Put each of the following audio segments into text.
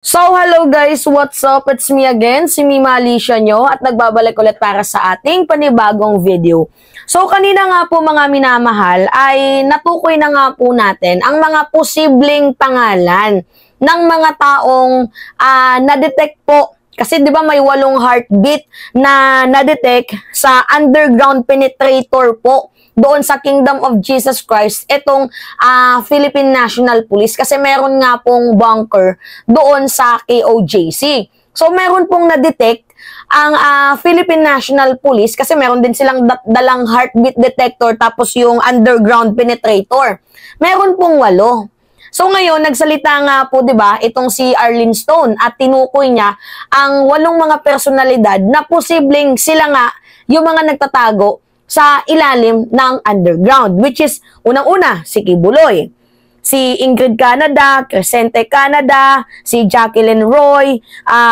So, hello guys! What's up? It's me again, si Mima Alicia nyo at nagbabalik ulit para sa ating panibagong video. So, kanina nga po mga minamahal ay natukoy na nga po natin ang mga posibleng pangalan ng mga taong na-detect po. Kasi di ba may 8 heartbeat na na-detect sa underground penetrator po doon sa Kingdom of Jesus Christ, itong Philippine National Police, kasi meron nga pong bunker doon sa KOJC. So, meron pong na-detect ang Philippine National Police kasi meron din silang dalang heartbeat detector tapos yung underground penetrator. Meron pong 8. So ngayon, nagsalita nga po, 'di ba, itong si Arlene Stone at tinukoy niya ang 8 mga personalidad na posibleng sila nga yung mga nagtatago sa ilalim ng underground, which is unang-una si Kibuloy, si Ingrid Canada, Crescente Canada, si Jacqueline Roy,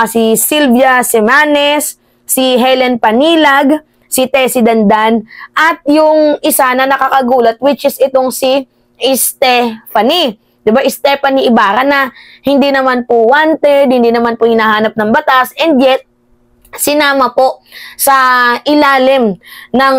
si Sylvia Semanes, si Helen Panilag, si Tessie Dandan, at yung isa na nakakagulat, which is itong si Stephanie. Diba, Stephanie Ibarra na hindi naman po wanted, hindi naman po hinahanap ng batas, and yet, sinama po sa ilalim ng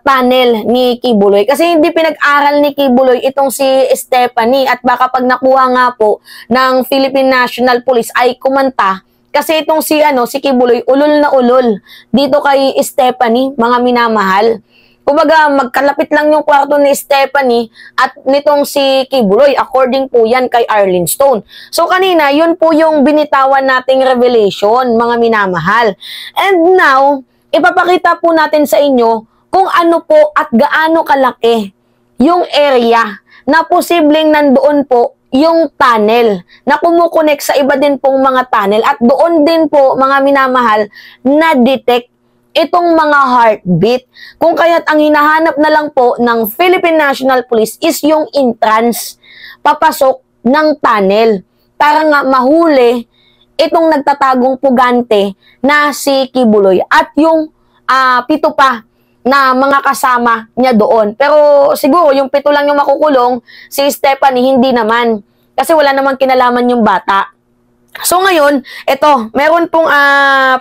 tunnel ni Kibuloy. Kasi hindi pinag-aral ni Kibuloy itong si Stephanie at baka pag nakuha nga po ng Philippine National Police ay kumanta. Kasi itong si Kibuloy, ulol na ulol dito kay Stephanie, mga minamahal. Kumbaga, magkalapit lang yung kwarto ni Stephanie at nitong si Kibuloy, according po yan kay Arlene Stone. So, kanina, yun po yung binitawan nating revelation, mga minamahal. And now, ipapakita po natin sa inyo kung ano po at gaano kalaki yung area na posibleng nandoon po yung tunnel na kumukonek sa iba din pong mga tunnel at doon din po, mga minamahal, na-detect itong mga heartbeat. Kung kaya't ang hinahanap na lang po ng Philippine National Police is yung entrance, papasok ng tunnel, para nga mahuli itong nagtatagong pugante na si Kibuloy at yung 7 pa na mga kasama niya doon. Pero siguro yung 7 lang yung makukulong, si Stephanie hindi naman, kasi wala namang kinalaman yung bata. So ngayon, ito, meron pong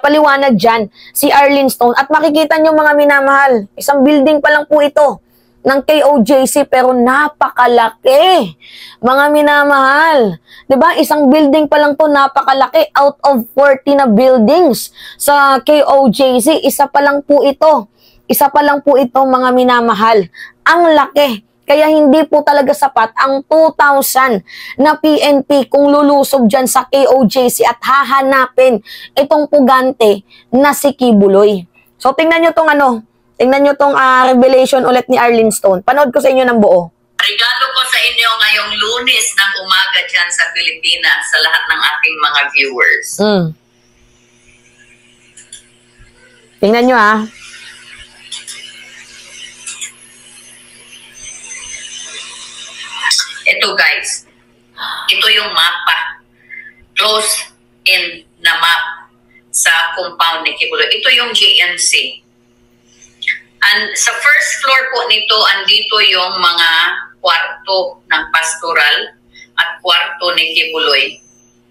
paliwanag dyan, si Arlene Stone, at makikita nyo mga minamahal, isang building pa lang po ito ng KOJC, pero napakalaki, mga minamahal. 'Di ba? Isang building pa lang to, napakalaki, out of 40 na buildings sa KOJC, isa pa lang po ito. Isa pa lang po ito, mga minamahal. Ang laki. Kaya hindi po talaga sapat ang 2,000 na PNP kung lulusob dyan sa KOJC at hahanapin itong pugante na si Kibuloy. So, tingnan nyo tong revelation ulit ni Arlene Stone. Panood ko sa inyo ng buo. Regalo ko sa inyo ngayong Lunes ng umaga dyan sa Pilipinas sa lahat ng aking mga viewers. Tingnan nyo Ito guys, ito yung mapa. Close in na map sa compound ni Kibuloy. Ito yung GNC. And sa first floor po nito, andito yung mga kwarto ng pastoral at kwarto ni Kibuloy.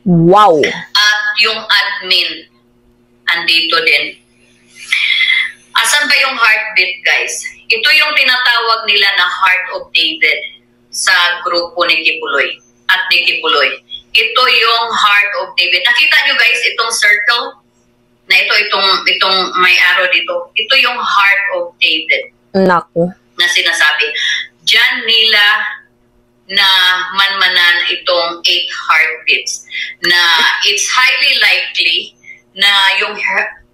Wow! At yung admin, andito din. Asan ba yung heartbeat guys? Ito yung tinatawag nila na Heart of David sa grupo ni Kibuloy at ni Kibuloy. Ito yung Heart of David. Nakita nyo guys itong circle na itong may arrow dito. Ito yung Heart of David. Naku. Na sinasabi. Diyan nila na manmanan itong 8 heartbeats na it's highly likely na yung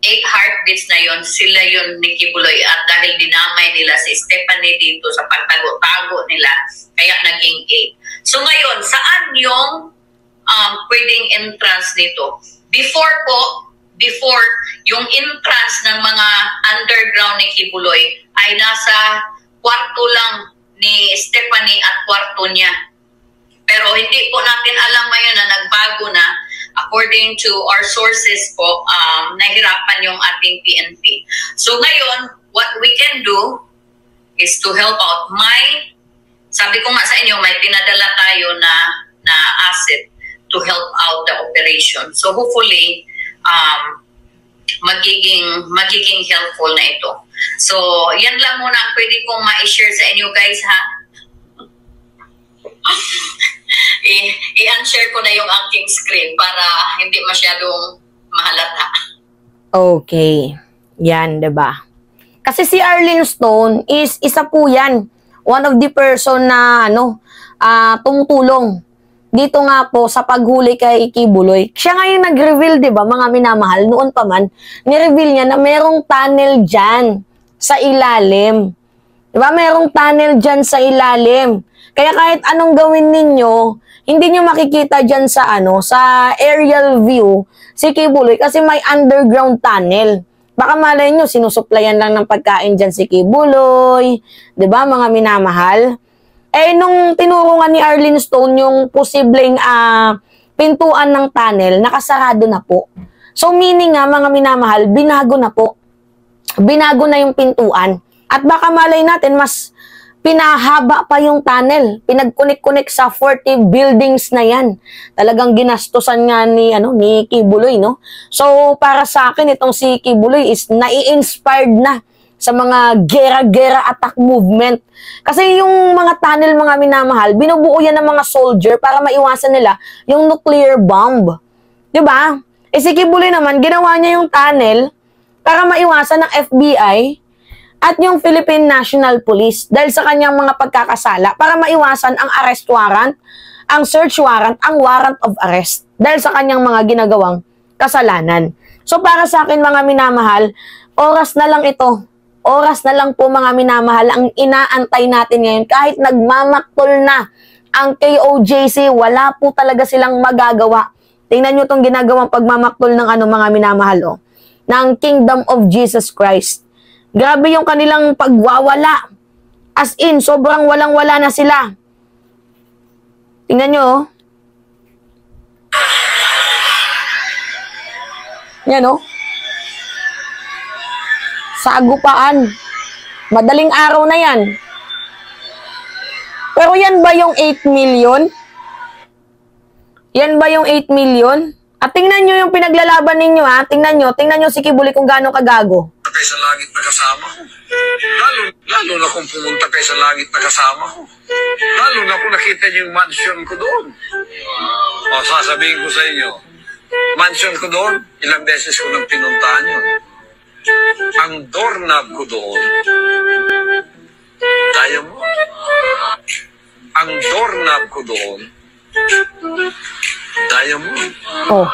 8 heartbeats na yon, sila yon ni Kibuloy, at dahil dinamay nila si Stephanie dito sa pagtago-tago nila, kaya naging 8. So ngayon, saan yung pwedeng entrance nito? Before yung entrance ng mga underground ni Kibuloy ay nasa kwarto lang ni Stephanie at kwarto niya. Pero hindi po natin alam ngayon na nagbago na. According to our sources po, nahirapan yung ating PNP. So ngayon, what we can do is to help out. Sabi ko nga sa inyo, may pinadala tayo na asset to help out the operation. So hopefully, magiging helpful na ito. So, yan lang muna ang pwede kong ma-share sa inyo guys, ha? I-unshare ko na yung aking screen para hindi masyadong mahalata. Okay. Yan, diba? Kasi si Arlene Stone is isa po yan. One of the person na tumutulong dito nga po sa paghuli kay Kibuloy. Siya nga yung nag-reveal, di ba, mga minamahal, noon pa man, ni-reveal niya na merong tunnel dyan sa ilalim. Di ba, merong tunnel dyan sa ilalim. Kaya kahit anong gawin ninyo, hindi nyo makikita dyan sa, sa aerial view si Kibuloy kasi may underground tunnel. Baka malay nyo, sinusuplayan lang ng pagkain dyan si Kibuloy. Di ba, mga minamahal? Nung tinuro nga ni Arlene Stone yung posibleng pintuan ng tunnel, nakasarado na po. So, meaning nga, mga minamahal, binago na po. Binago na yung pintuan. At baka malay natin, mas pinahaba pa yung tunnel. Pinag-connect-connect sa 40 buildings na yan. Talagang ginastusan nga ni Kibuloy, no? So, para sa akin, itong si Kibuloy is nai-inspired na sa mga gera-gera attack movement. Kasi yung mga tunnel, mga minamahal, binubuo yan ng mga soldier para maiwasan nila yung nuclear bomb. Diba? Si Kibuloy naman, ginawa niya yung tunnel para maiwasan ng FBI at yung Philippine National Police dahil sa kanyang mga pagkakasala para maiwasan ang arrest warrant, ang search warrant, ang warrant of arrest dahil sa kanyang mga ginagawang kasalanan. So para sa akin, mga minamahal, oras na lang ito. Oras na lang po, mga minamahal, ang inaantay natin ngayon. Kahit nagmamaktol na ang KOJC, wala po talaga silang magagawa. Tingnan nyo itong ginagawang pagmamaktol ng mga minamahal, ng Kingdom of Jesus Christ. Grabe yung kanilang pagwawala. As in, sobrang walang-wala na sila. Tingnan nyo, Yan, sa agupaan. Madaling araw na yan. Pero yan ba yung 8 million? Yan ba yung 8 million? At tingnan nyo yung pinaglalaban ninyo, ha? Tingnan nyo si Kibuloy kung gaano kagago. Kay sa langit na kasama ko. Lalo na kung pumunta kay sa langit na kasama ko. Lalo na kung nakita niyo yung mansion ko doon. O, sasabihin ko sa inyo, mansion ko doon, ilang beses ko nang pinuntahan yun. Ang doorknob ko doon, diamond. Ang doorknob ko doon, diamond. Oh.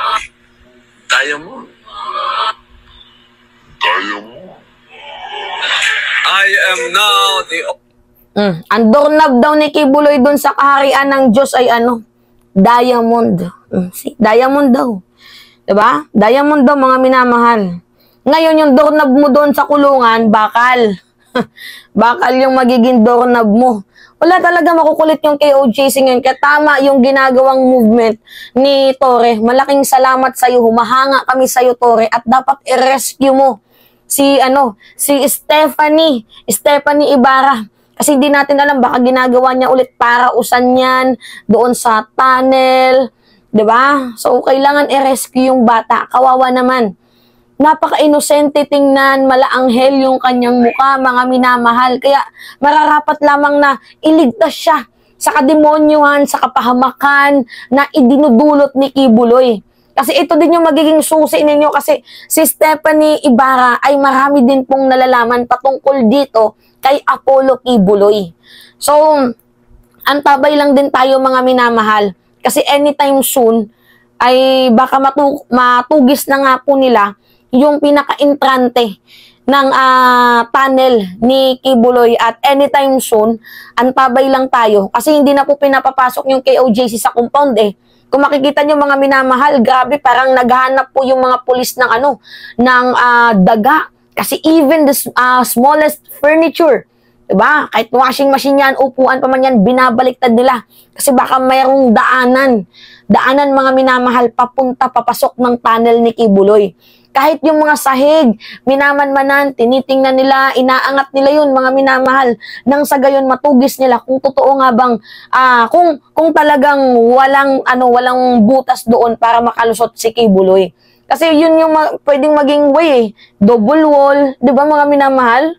Diamond. Diamond. I am now the... Ang doorknob daw ni Kibuloy doon sa kaharian ng Diyos ay diamond. Diamond daw. Diba? Diamond daw, mga minamahal. Ngayon, yung doorknob mo doon sa kulungan, bakal. Bakal yung magiging doorknob mo. Wala talaga makukulit yung KOJC ngayon. Kaya tama yung ginagawang movement ni Torre. Malaking salamat sa'yo. Humahanga kami sa'yo, Torre. At dapat i-rescue mo si Stephanie Ibarra. Kasi hindi natin alam, baka ginagawa niya ulit para usan yan doon sa tunnel. Diba? So, kailangan i-rescue yung bata. Kawawa naman. Napaka-inosente tingnan, malaanghel yung kanyang mukha, mga minamahal. Kaya mararapat lamang na iligtas siya sa kademonyuhan, sa kapahamakan na idinudulot ni Kibuloy. Kasi ito din yung magiging susi ninyo kasi si Stephanie Ibarra ay marami din pong nalalaman patungkol dito kay Apollo Kibuloy. So, antabay lang din tayo, mga minamahal. Kasi anytime soon ay baka matugis na nga po nila yung pinaka-entrante ng tunnel ni Kibuloy at anytime soon, antabay lang tayo. Kasi hindi na po pinapapasok yung KOJC sa compound Kung makikita nyo, mga minamahal, grabe, parang naghahanap po yung mga pulis ng daga. Kasi even the smallest furniture, Diba? Kahit washing machine yan, upuan pa man yan, binabaliktad nila. Kasi baka mayroong daanan mga minamahal, papasok ng tunnel ni Kibuloy. Kahit yung mga sahig, minamanmanan, tinitingnan nila, inaangat nila yun, mga minamahal, nang sa gayon matugis nila kung totoo nga bang, kung talagang walang butas doon para makalusot si Kibuloy. Kasi yun yung pwedeng maging way double wall, di ba mga minamahal?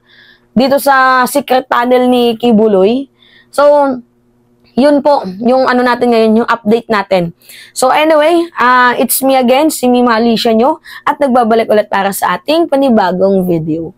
Dito sa secret tunnel ni Kibuloy. So, yun po, yung natin ngayon, yung update natin. So anyway, it's me again, si Mima Alicia nyo, at nagbabalik ulit para sa ating panibagong video.